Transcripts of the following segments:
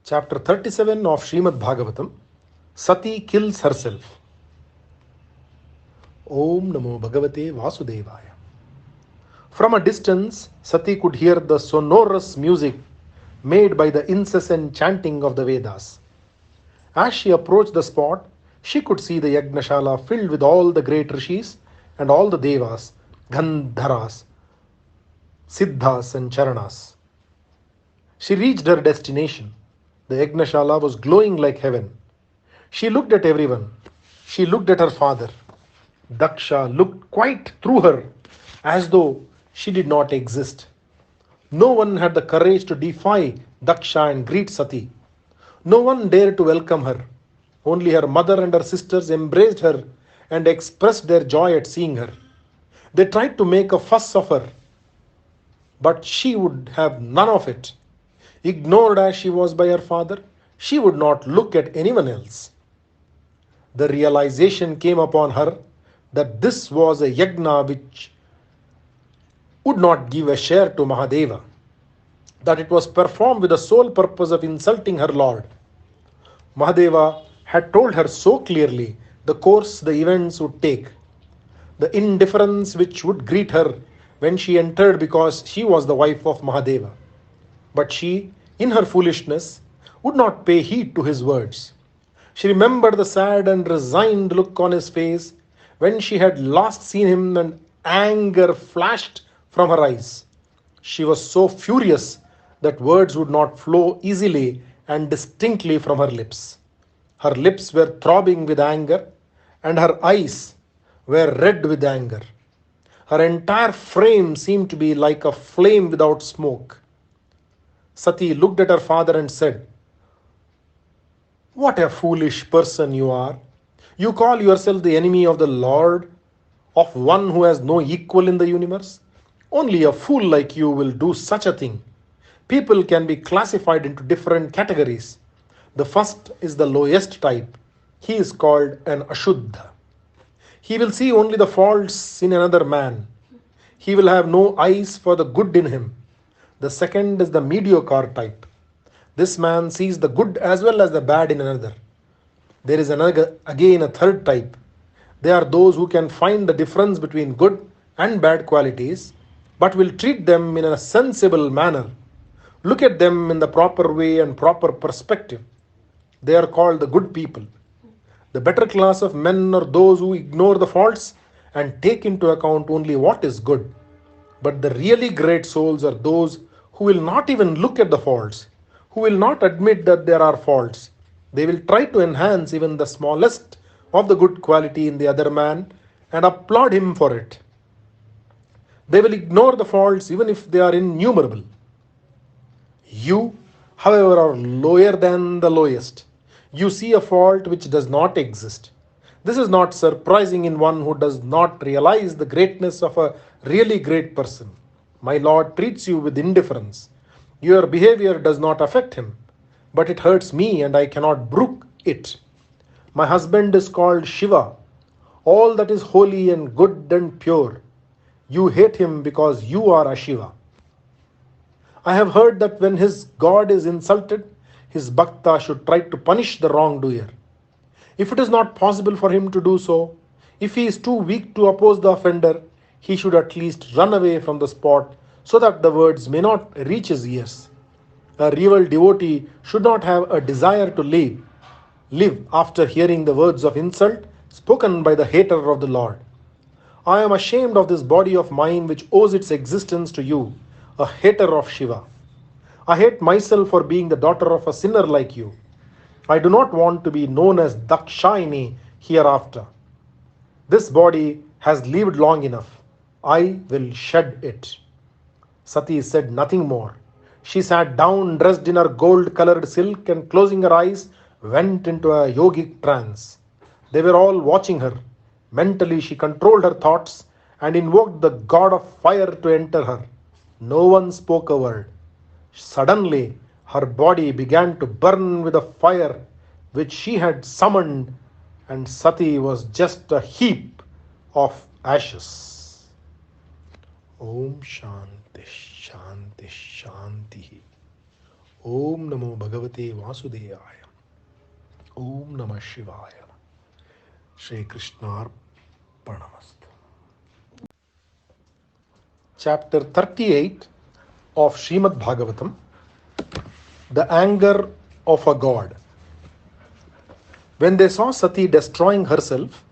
Chapter 37 of Shrimadbhagavatam. Sati kills herself. Om Namo Bhagavate Vasudevaya. From a distance, Sati could hear the sonorous music made by the incessant chanting of the Vedas. As she approached the spot, she could see the Yagnashala filled with all the great rishis and all the devas, Gandharas, Siddhas, and Charanas. She reached her destination. The Yagnashala was glowing like heaven. She looked at everyone. She looked at her father. Daksha looked quite through her, as though she did not exist. No one had the courage to defy Daksha and greet Sati. No one dared to welcome her. Only her mother and her sisters embraced her and expressed their joy at seeing her. They tried to make a fuss of her, but she would have none of it. Ignored as she was by her father, she would not look at anyone else. The realization came upon her that this was a yagna which would not give a share to Mahadeva, that it was performed with the sole purpose of insulting her lord. Mahadeva had told her so clearly the course the events would take, the indifference which would greet her when she entered because she was the wife of Mahadeva. But she, in her foolishness, would not pay heed to his words. She remembered the sad and resigned look on his face when she had last seen him, and anger flashed from her eyes. She was so furious that words would not flow easily and distinctly from her lips. Her lips were throbbing with anger, and her eyes were red with anger. Her entire frame seemed to be like a flame without smoke. Sati looked at her father and said, "What a foolish person you are! You call yourself the enemy of the Lord, of one who has no equal in the universe? Only a fool like you will do such a thing. People can be classified into different categories. The first is the lowest type. He is called an Ashuddha. He will see only the faults in another man. He will have no eyes for the good in him. The second is the mediocre type. This man sees the good as well as the bad in another. There is again a third type. They are those who can find the difference between good and bad qualities, but will treat them in a sensible manner. Look at them in the proper way and proper perspective. They are called the good people. The better class of men are those who ignore the faults and take into account only what is good. But the really great souls are those who will not even look at the faults, who will not admit that there are faults. They will try to enhance even the smallest of the good quality in the other man and applaud him for it. They will ignore the faults even if they are innumerable. You, however, are lower than the lowest. You see a fault which does not exist. This is not surprising in one who does not realize the greatness of a really great person. My Lord treats you with indifference. Your behavior does not affect him, but it hurts me and I cannot brook it. My husband is called Shiva, all that is holy and good and pure. You hate him because you are a Shiva. I have heard that when his God is insulted, his bhakta should try to punish the wrongdoer. If it is not possible for him to do so, if he is too weak to oppose the offender, he should at least run away from the spot so that the words may not reach his ears. A real devotee should not have a desire to live after hearing the words of insult spoken by the hater of the Lord. I am ashamed of this body of mine which owes its existence to you, a hater of Shiva. I hate myself for being the daughter of a sinner like you. I do not want to be known as Dakshayani hereafter. This body has lived long enough. I will shed it." Sati said nothing more. She sat down dressed in her gold-colored silk and closing her eyes went into a yogic trance. They were all watching her. Mentally she controlled her thoughts and invoked the god of fire to enter her. No one spoke a word. Suddenly her body began to burn with a fire which she had summoned, and Sati was just a heap of ashes. Om Shanti Shanti Shanti. Om Namo Bhagavate Vasudevaya. Om Namah Shivaya. Shri Krishna Arpanamastu. Chapter 38 of Shrimadbhagavatam. The anger of a god. When they saw Sati destroying herself,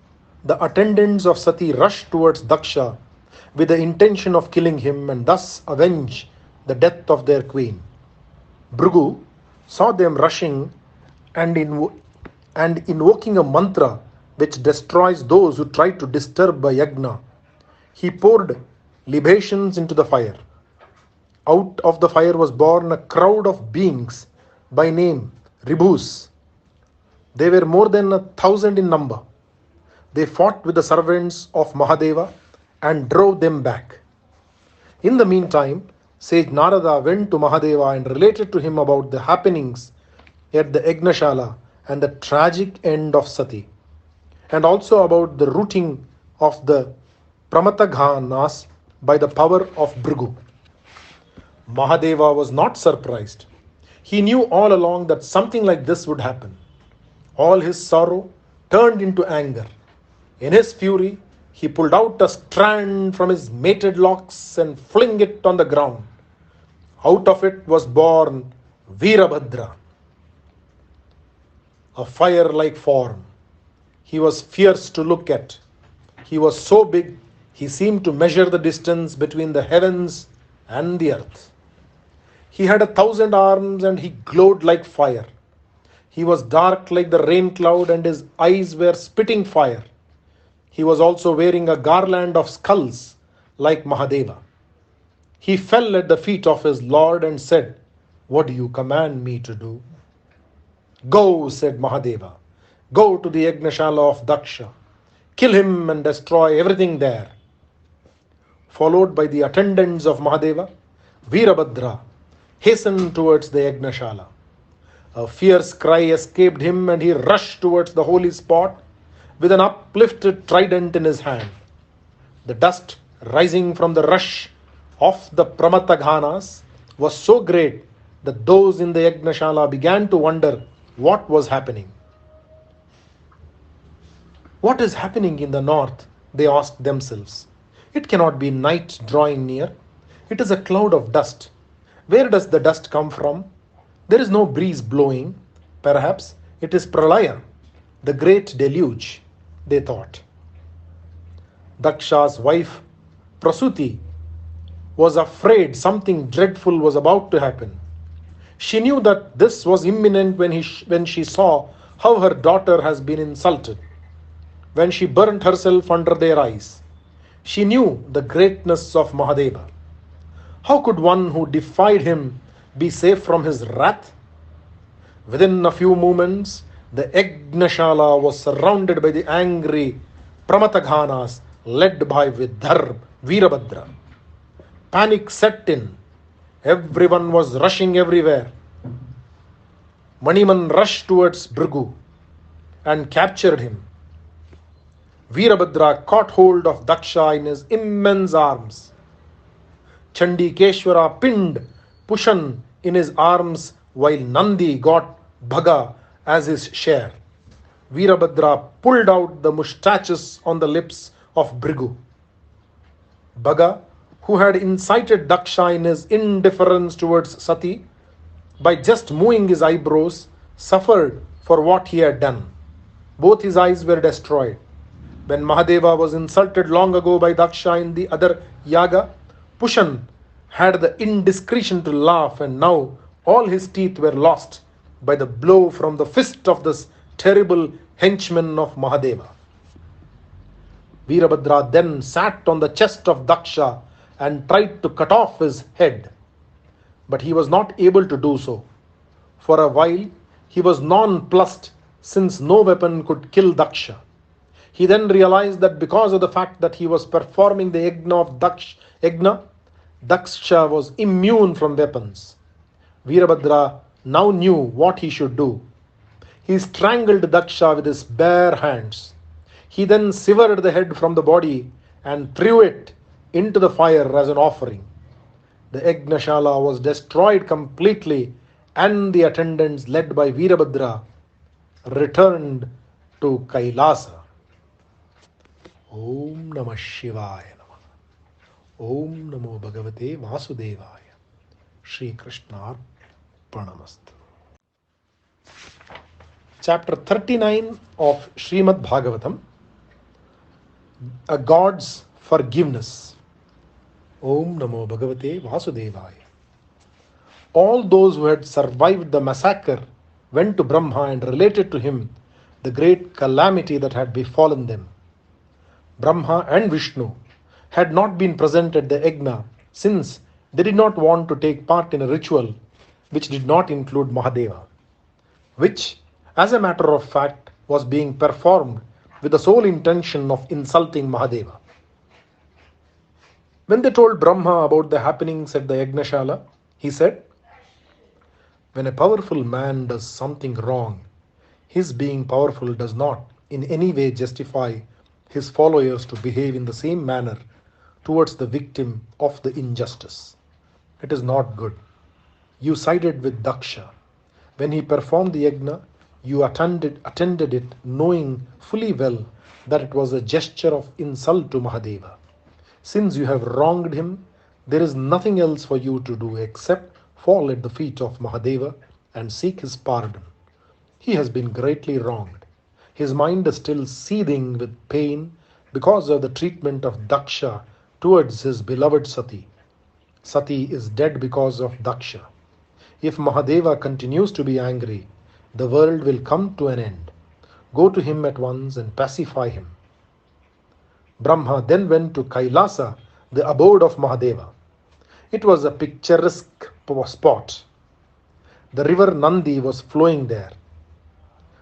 the attendants of Sati rushed towards Daksha with the intention of killing him and thus avenge the death of their queen. Bhrigu saw them rushing and invoking a mantra which destroys those who try to disturb a yagna. He poured libations into the fire. Out of the fire was born a crowd of beings by name Ribhus. They were more than 1,000 in number. They fought with the servants of Mahadeva and drove them back. In the meantime, sage Narada went to Mahadeva and related to him about the happenings at the Yagnashala and the tragic end of Sati, and also about the rooting of the Pramataghanas by the power of Bhrigu. Mahadeva was not surprised. He knew all along that something like this would happen. All his sorrow turned into anger. In his fury, he pulled out a strand from his mated locks and flung it on the ground. Out of it was born Virabhadra, a fire-like form. He was fierce to look at. He was so big, he seemed to measure the distance between the heavens and the earth. He had 1,000 arms and he glowed like fire. He was dark like the rain cloud and his eyes were spitting fire. He was also wearing a garland of skulls like Mahadeva. He fell at the feet of his Lord and said, "What do you command me to do?" "Go," said Mahadeva. "Go to the Yagnashala of Daksha. Kill him and destroy everything there." Followed by the attendants of Mahadeva, Virabhadra hastened towards the Yagnashala. A fierce cry escaped him and he rushed towards the holy spot with an uplifted trident in his hand. The dust rising from the rush of the Pramataghanas was so great that those in the Yagnashala began to wonder what was happening. "What is happening in the north?" they asked themselves. "It cannot be night drawing near. It is a cloud of dust. Where does the dust come from? There is no breeze blowing. Perhaps it is Pralaya, the great deluge," they thought. Daksha's wife, Prasuti, was afraid something dreadful was about to happen. She knew that this was imminent when she saw how her daughter has been insulted, when she burnt herself under their eyes. She knew the greatness of Mahadeva. How could one who defied him be safe from his wrath? Within a few moments, the Yagnashala was surrounded by the angry Pramataghanas led by Virabhadra. Panic set in. Everyone was rushing everywhere. Maniman rushed towards Bhrigu and captured him. Virabhadra caught hold of Daksha in his immense arms. Chandikeshwara pinned Pushan in his arms while Nandi got Bhaga as his share. Virabhadra pulled out the moustaches on the lips of Bhrigu. Bhaga, who had incited Daksha in his indifference towards Sati, by just moving his eyebrows, suffered for what he had done. Both his eyes were destroyed. When Mahadeva was insulted long ago by Daksha in the other yaga, Pushan had the indiscretion to laugh, and now all his teeth were lost by the blow from the fist of this terrible henchman of Mahadeva. Virabhadra then sat on the chest of Daksha and tried to cut off his head, but he was not able to do so. For a while he was nonplussed, since no weapon could kill Daksha. He then realized that because of the fact that he was performing the yagna of Daksha was immune from weapons. Virabhadra now knew what he should do. He strangled Daksha with his bare hands. He then severed the head from the body and threw it into the fire as an offering. The Yagnashala was destroyed completely and the attendants led by Veerabhadra returned to Kailasa. Om Namah Shivaya Namah. Om Namo Bhagavate Vasudevaya. Shri Krishna Pranamastu. Chapter 39 of Shrimadbhagavatam, A God's Forgiveness. Om Namo Bhagavate Vasudevaya. All those who had survived the massacre went to Brahma and related to him the great calamity that had befallen them. Brahma and Vishnu had not been present at the yajna since they did not want to take part in a ritual which did not include Mahadeva, which, as a matter of fact, was being performed with the sole intention of insulting Mahadeva. When they told Brahma about the happenings at the Yagnashala, he said, "When a powerful man does something wrong, his being powerful does not in any way justify his followers to behave in the same manner towards the victim of the injustice. It is not good. You sided with Daksha. When he performed the yajna, you attended it knowing fully well that it was a gesture of insult to Mahadeva. Since you have wronged him, there is nothing else for you to do except fall at the feet of Mahadeva and seek his pardon. He has been greatly wronged. His mind is still seething with pain because of the treatment of Daksha towards his beloved Sati. Sati is dead because of Daksha. If Mahadeva continues to be angry, the world will come to an end. Go to him at once and pacify him." Brahma then went to Kailasa, the abode of Mahadeva. It was a picturesque spot. The river Nandi was flowing there.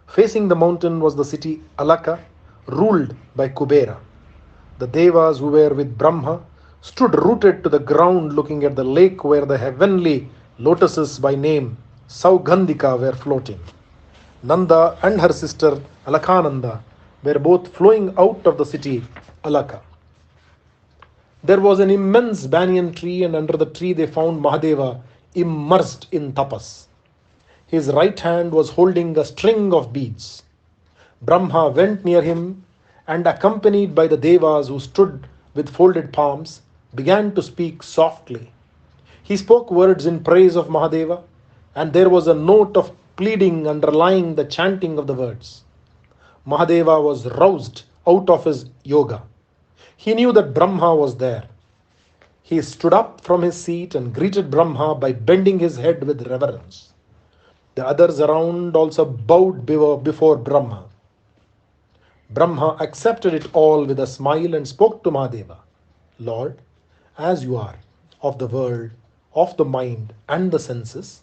Facing the mountain was the city Alaka, ruled by Kubera. The Devas who were with Brahma stood rooted to the ground looking at the lake where the heavenly lotuses by name Saugandhika were floating. Nanda and her sister Alakananda were both flowing out of the city Alaka. There was an immense banyan tree, and under the tree they found Mahadeva immersed in tapas. His right hand was holding a string of beads. Brahma went near him and, accompanied by the Devas who stood with folded palms, began to speak softly. He spoke words in praise of Mahadeva, and there was a note of pleading underlying the chanting of the words. Mahadeva was roused out of his yoga. He knew that Brahma was there. He stood up from his seat and greeted Brahma by bending his head with reverence. The others around also bowed before Brahma. Brahma accepted it all with a smile and spoke to Mahadeva. "Lord, as you are of the world, of the mind and the senses,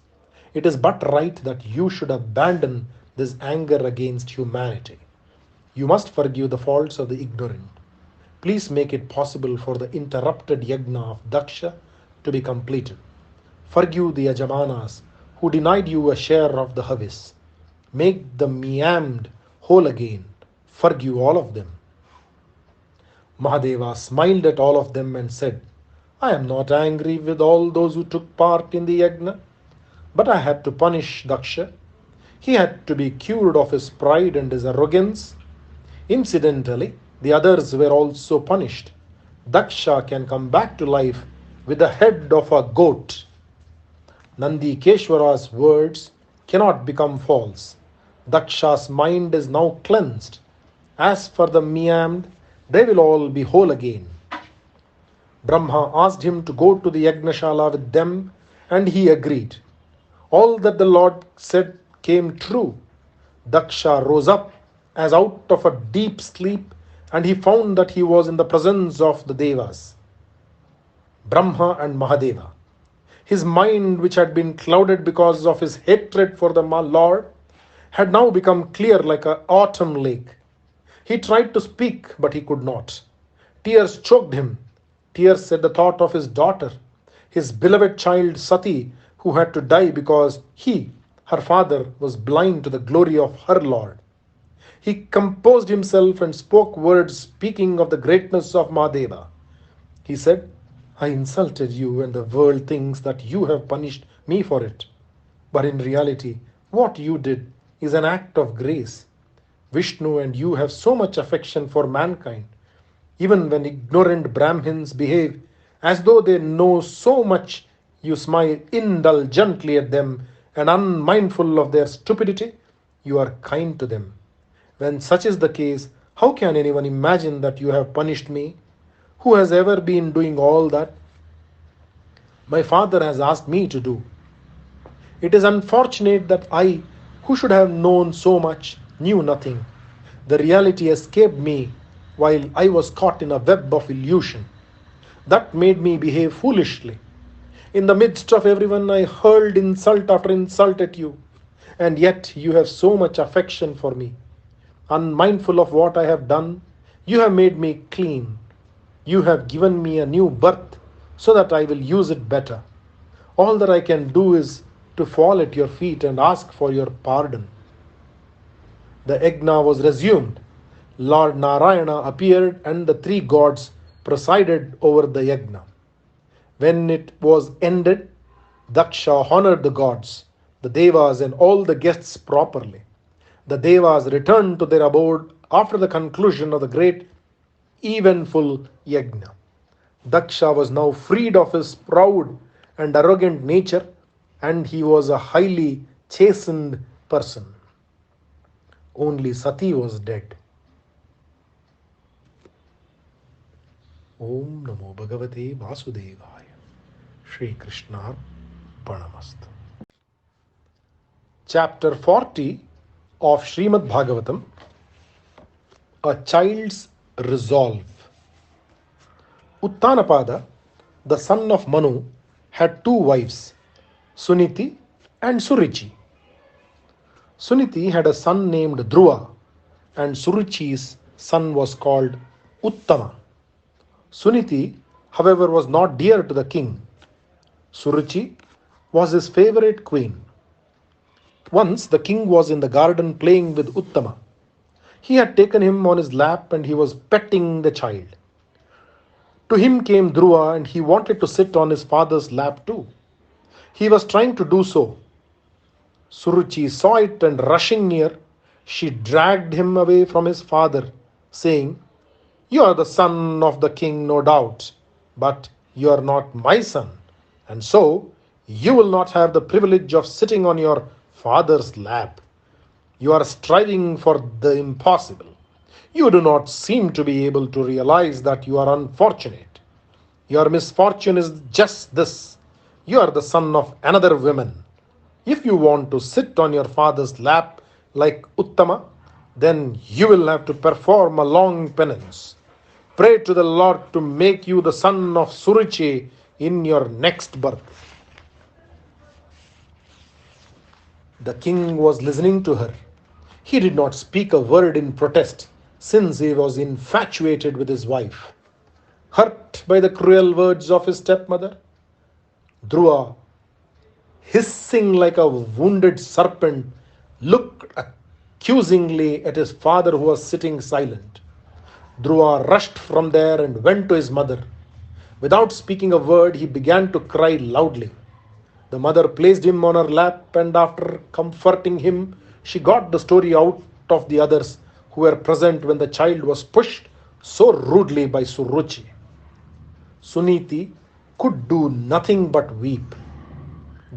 it is but right that you should abandon this anger against humanity. You must forgive the faults of the ignorant. Please make it possible for the interrupted yajna of Daksha to be completed. Forgive the Yajamanas who denied you a share of the harvest. Make the maimed whole again. Forgive all of them." Mahadeva smiled at all of them and said, "I am not angry with all those who took part in the yajna, but I had to punish Daksha. He had to be cured of his pride and his arrogance. Incidentally, the others were also punished. Daksha can come back to life with the head of a goat. Nandi Keshwara's words cannot become false. Daksha's mind is now cleansed. As for the maimed, they will all be whole again." Brahma asked him to go to the Yagnashala with them, and he agreed. All that the Lord said came true. Daksha rose up as out of a deep sleep, and he found that he was in the presence of the Devas, Brahma and Mahadeva. His mind, which had been clouded because of his hatred for the Lord, had now become clear like an autumn lake. He tried to speak, but he could not. Tears choked him. Tears at the thought of his daughter, his beloved child Sati, who had to die because he, her father, was blind to the glory of her Lord. He composed himself and spoke words speaking of the greatness of Mahadeva. He said, "I insulted you, and the world thinks that you have punished me for it. But in reality, what you did is an act of grace. Vishnu and you have so much affection for mankind. Even when ignorant Brahmins behave as though they know so much, you smile indulgently at them and unmindful of their stupidity, you are kind to them. When such is the case, how can anyone imagine that you have punished me? Who has ever been doing all that my father has asked me to do? It is unfortunate that I, who should have known so much, knew nothing. The reality escaped me while I was caught in a web of illusion. That made me behave foolishly. In the midst of everyone, I hurled insult after insult at you. And yet you have so much affection for me. Unmindful of what I have done, you have made me clean. You have given me a new birth so that I will use it better. All that I can do is to fall at your feet and ask for your pardon. The yajna was resumed. Lord Narayana appeared and the three gods presided over the yajna. When it was ended, Daksha honored the gods, the devas, and all the guests properly. The devas returned to their abode after the conclusion of the great eventful yajna. Daksha was now freed of his proud and arrogant nature, and he was a highly chastened person. Only Sati was dead. Om Namo Bhagavate Vasudevaya. Shri Krishna Pranamastu. Chapter 40 of Shrimadbhagavatam, A Child's Resolve. Uttanapada, the son of Manu, had two wives, Suniti and Surichi. Suniti had a son named Dhruva, and Surichi's son was called Uttama. Suniti, however, was not dear to the king. Surichi was his favorite queen. Once the king was in the garden playing with Uttama. He had taken him on his lap and he was petting the child. To him came Dhruva and he wanted to sit on his father's lap too. He was trying to do so. Suruchi saw it and rushing near, she dragged him away from his father, saying, "You are the son of the king, no doubt, but you are not my son, and so you will not have the privilege of sitting on your father's lap. You are striving for the impossible. You do not seem to be able to realize that you are unfortunate. Your misfortune is just this. You are the son of another woman. If you want to sit on your father's lap like Uttama, then you will have to perform a long penance. Pray to the Lord to make you the son of Surichi in your next birth." The king was listening to her. He did not speak a word in protest, since he was infatuated with his wife. Hurt by the cruel words of his stepmother, Dhruva, hissing like a wounded serpent, looked accusingly at his father who was sitting silent. Dhruva rushed from there and went to his mother. Without speaking a word, he began to cry loudly. The mother placed him on her lap, and after comforting him, she got the story out of the others who were present when the child was pushed so rudely by Suruchi. Suniti could do nothing but weep.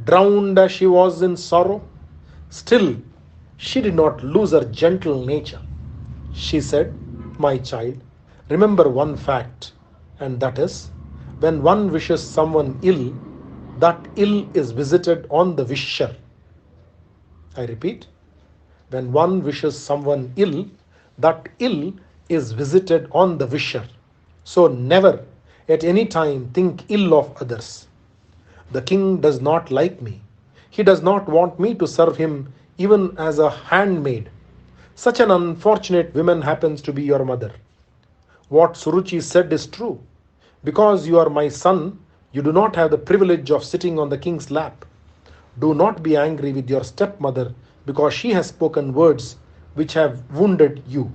Drowned as she was in sorrow, still she did not lose her gentle nature. She said, "My child, remember one fact, and that is, when one wishes someone ill, that ill is visited on the wisher." I repeat, when one wishes someone ill, that ill is visited on the wisher. So never at any time think ill of others. The king does not like me. He does not want me to serve him even as a handmaid. Such an unfortunate woman happens to be your mother. What Suruchi said is true. Because you are my son, you do not have the privilege of sitting on the king's lap. Do not be angry with your stepmother because she has spoken words which have wounded you.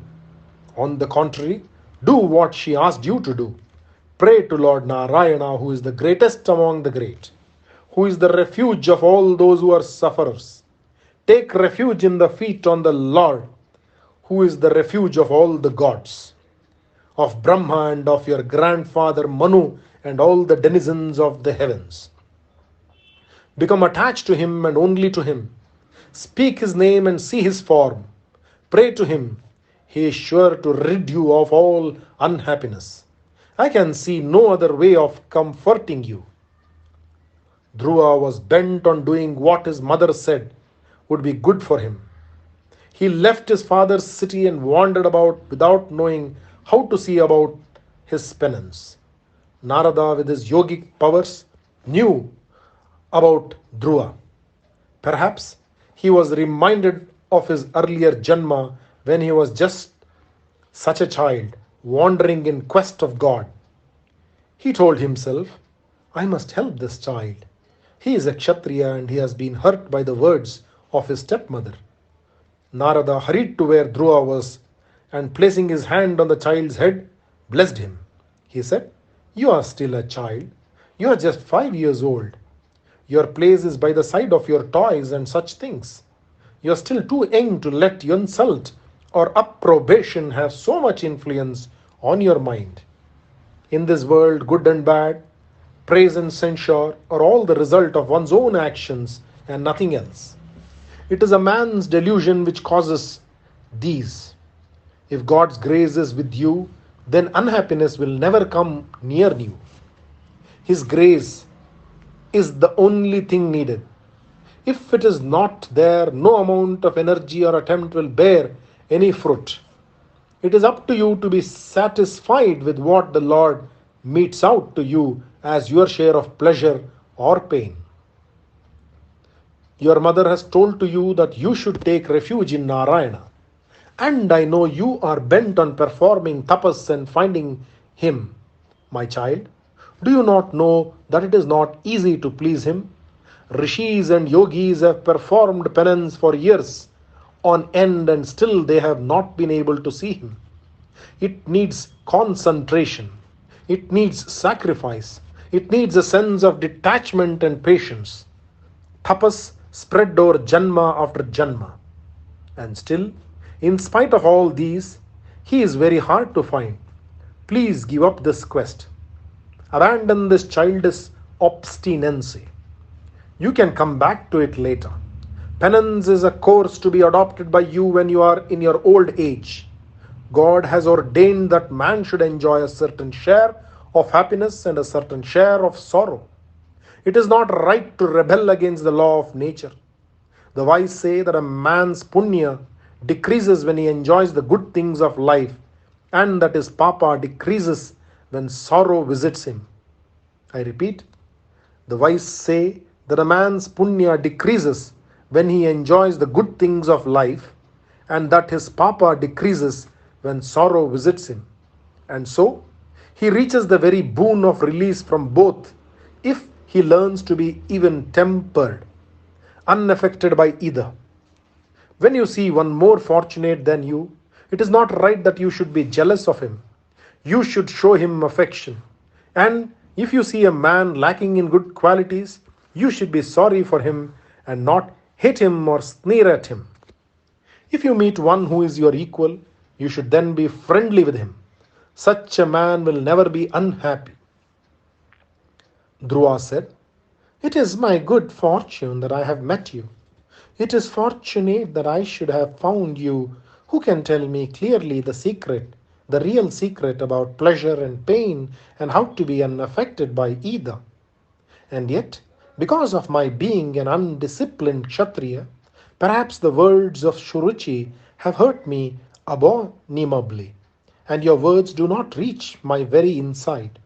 On the contrary, do what she asked you to do. Pray to Lord Narayana, who is the greatest among the great. who is the refuge of all those who are sufferers. Take refuge in the feet on the Lord, who is the refuge of all the gods, of Brahma and of your grandfather Manu and all the denizens of the heavens. Become attached to him and only to him. Speak his name and see his form. Pray to him. He is sure to rid you of all unhappiness. I can see no other way of comforting you. Dhruva was bent on doing what his mother said would be good for him. He left his father's city and wandered about without knowing how to see about his penance. Narada, with his yogic powers, knew about Dhruva. Perhaps he was reminded of his earlier Janma when he was just such a child, wandering in quest of God. He told himself, I must help this child. He is a Kshatriya and he has been hurt by the words of his stepmother. Narada hurried to where Dhruva was and placing his hand on the child's head, blessed him. He said, You are still a child. You are just 5 years old. Your place is by the side of your toys and such things. You are still too young to let insult or approbation have so much influence on your mind. In this world, good and bad, praise and censure are all the result of one's own actions and nothing else. It is a man's delusion which causes these. If God's grace is with you, then unhappiness will never come near you. His grace is the only thing needed. If it is not there, no amount of energy or attempt will bear any fruit. It is up to you to be satisfied with what the Lord metes out to you as your share of pleasure or pain. Your mother has told to you that you should take refuge in Narayana. And I know you are bent on performing tapas and finding him. My child, do you not know that it is not easy to please him? Rishis and yogis have performed penance for years on end and still they have not been able to see him. It needs concentration. It needs sacrifice. It needs a sense of detachment and patience. Tapas spread over Janma after Janma. And still, in spite of all these, he is very hard to find. Please give up this quest. Abandon this childish obstinacy. You can come back to it later. Penance is a course to be adopted by you when you are in your old age. God has ordained that man should enjoy a certain share of happiness and a certain share of sorrow. It is not right to rebel against the law of nature. The wise say that a man's punya decreases when he enjoys the good things of life and that his papa decreases when sorrow visits him. I repeat, the wise say that a man's punya decreases when he enjoys the good things of life and that his papa decreases when sorrow visits him. And so, he reaches the very boon of release from both if he learns to be even tempered, unaffected by either. When you see one more fortunate than you, it is not right that you should be jealous of him. You should show him affection. And if you see a man lacking in good qualities, you should be sorry for him and not hate him or sneer at him. If you meet one who is your equal, you should then be friendly with him. Such a man will never be unhappy. Dhruva said, It is my good fortune that I have met you. It is fortunate that I should have found you who can tell me clearly the secret, the real secret about pleasure and pain and how to be unaffected by either. And yet, because of my being an undisciplined Kshatriya, perhaps the words of Shuruchi have hurt me abominably, and your words do not reach my very inside.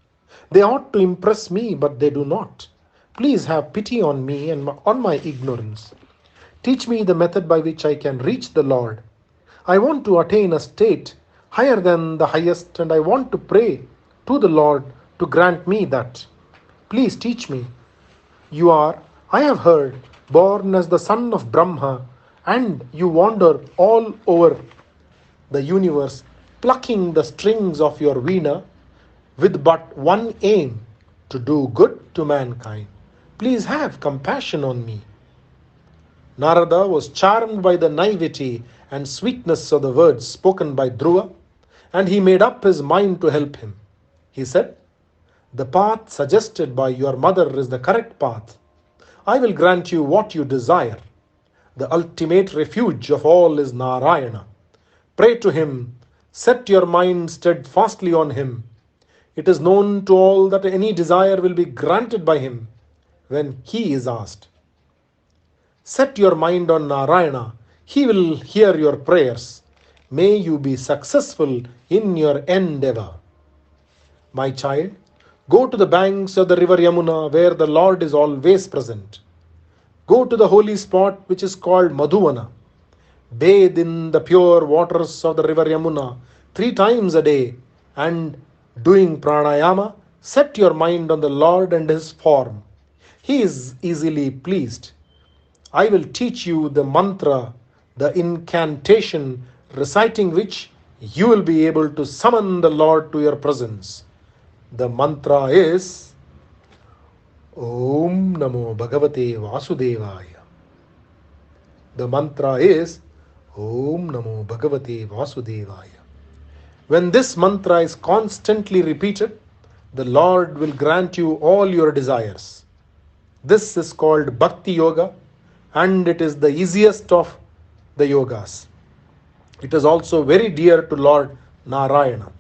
They ought to impress me, but they do not. Please have pity on me and on my ignorance. Teach me the method by which I can reach the Lord. I want to attain a state higher than the highest, and I want to pray to the Lord to grant me that. Please teach me. You are, I have heard, born as the son of Brahma, and you wander all over the universe, plucking the strings of your veena with but one aim, to do good to mankind. Please have compassion on me. Narada was charmed by the naivety and sweetness of the words spoken by Dhruva, and he made up his mind to help him. He said, "The path suggested by your mother is the correct path. I will grant you what you desire. The ultimate refuge of all is Narayana. Pray to him, set your mind steadfastly on him. It is known to all that any desire will be granted by him when he is asked. Set your mind on Narayana, he will hear your prayers. May you be successful in your endeavor. My child, go to the banks of the river Yamuna where the Lord is always present. Go to the holy spot which is called Madhuvana. Bathe in the pure waters of the river Yamuna 3 times a day, and doing pranayama, set your mind on the Lord and his form. He is easily pleased. I will teach you the mantra, the incantation, reciting which you will be able to summon the Lord to your presence. The mantra is Om Namo Bhagavate Vasudevaya. The mantra is Om Namo Bhagavate Vasudevaya. When this mantra is constantly repeated, the Lord will grant you all your desires. This is called Bhakti Yoga, and it is the easiest of the yogas. It is also very dear to Lord Narayana.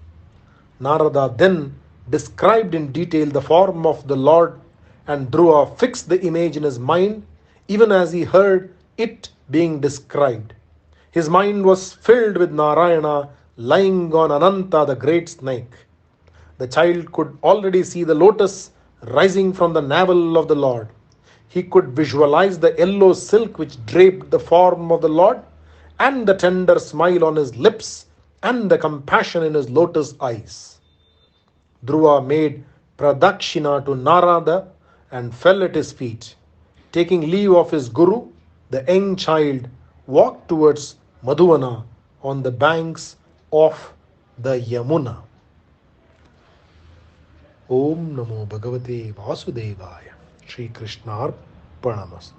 Narada then described in detail the form of the Lord, and Dhruva fixed the image in his mind even as he heard it being described. His mind was filled with Narayana lying on Ananta, the great snake. The child could already see the lotus rising from the navel of the Lord. He could visualize the yellow silk which draped the form of the Lord, and the tender smile on his lips, and the compassion in his lotus eyes. Dhruva made pradakshina to Narada and fell at his feet. Taking leave of his guru, the young child walked towards Madhuvana on the banks of the Yamuna. Om Namo Bhagavate Vasudevaya. Shri Krishna Arpanamastu.